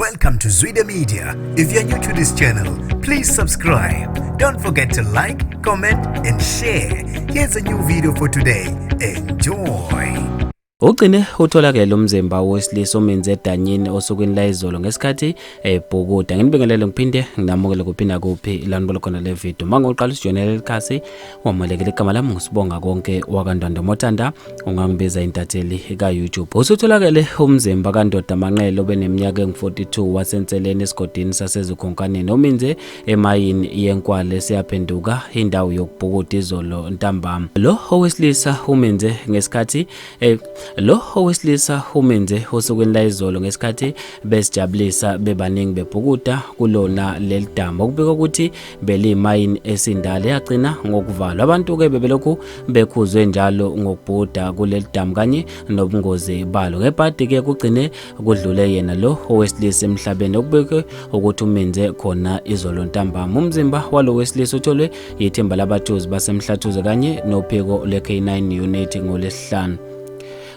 Welcome to Zwida Media. If you're new to this channel, please subscribe. Don't forget to like, comment and share. Here's a new video for today. Enjoy. Ugcine utholakele umzimba wesilisa Wominze Edamini osukwini la izolo ngesikhathi ebhukuda. Nginibingelele ngiphinde nginamukele kuphinda kuphi ilanibolo khona le video. Mangoqala usijonele likhasi wamalekele igama lami ngusibonga konke wakandwanda mothanda ungangibiza intatheli ka YouTube. Usutholakele umzimba kandoda Manqele obeneminyaka engu42 waseNseleni esigodini sasezukhonkwaneni Wominze emayini yenkwale siyaphenduka indawo yokubhukuda izolo ntambama. Lo owesilisa Wominze ngesikhathi Lo owesilisa Wominze osukwini la izolo ngesikhathi besijabulisa bebaningi bebhukuda kulona leli damu okubika ukuthi belimayini esindala yagcina ngokuvalwa. Abantu ke bebelokhu bekhuzwe njalo ngokubhuda kuleli damu kanye nobungozi balo. Ngebhadi ke kugcine kudlule yena lo owesilisa emhlabeni okubike ukuthi Wominze khona izolo ntambama. Umzimba walo wesilisa utholwe yithimba labathuzi basemhlathuze kanye nophiko lwe-K9 unit ngolesihlanu.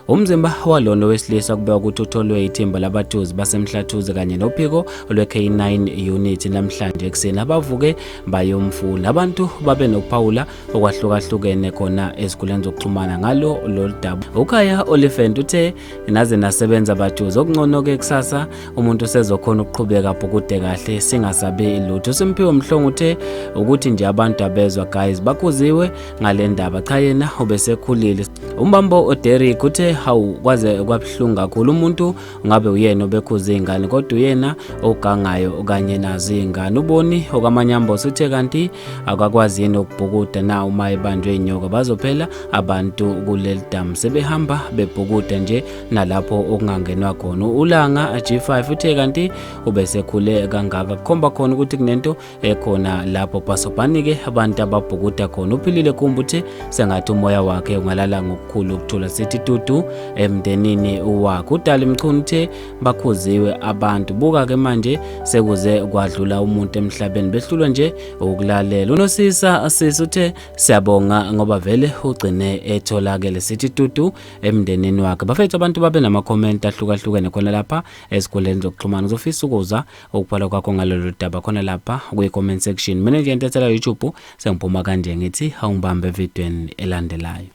Umzimba walona wesilisa kubeka ukuthi utholwe ithimba labathuzi basemhlathuze kanye nophiko lwe-K9 unit namhlanje ekseni. Abavuke bayomfuna abantu babe noPaula okwahlukahlukene khona ezikhuleni zokuxhumana ngalo loludaba. Ukhaya Olifant uthe naze nasebenza abathuzi okungcono ke kusasa umuntu sezokhona ukuqhubeka abhukude kahle singasabe lutho. Simphiwe Mhlongo uthe ukuthi nje abantu abezwa guys bakhuziwe ngale ndaba cha yena obesekhulile. Umbambo oDerek uthe hawu kwaze kwabhlungu kakhulu umuntu ngabe uyena obekhuza ingane kodwa uyena ogangayo okanye nazi ingane. Uboni okamanyambo uthe kanti akakwazi yena ukubhukuda na uma ebanjwe inyoka bazophela abantu kuleli damu sebehamba bebhukuda nje nalapho okungangenwa khona. Ulanga G5 uthe kanti ubesekhule kangaka kukhomba khona ukuthi kunento ekhona lapho basobhanike abantu ababhukuda khona. Uphilile kumbe uthe sengathi umoya wakhe ungalala ngokukhulu ukuthula sithi tutu emndenini wakhe. Udali Mchunu uthe bakhuziwe abantu buka ke manje sekuze kwadlula umuntu emhlabeni behlulwa nje ukulalela. Unosisa uthe siyabonga ngoba vele ugcine etholakele sithi tutu emndenini wakhe. Bafethu abantu babe nama comment ahlukahlukene khona lapha esikoleni zokuxhumana. Uzofisa ukuza ukubhala kwakho ngalolu daba khona lapha kwi comment section. Mina nje entetshela YouTube sengiphuma kanje ngithi awungibambe evidweni elandelayo.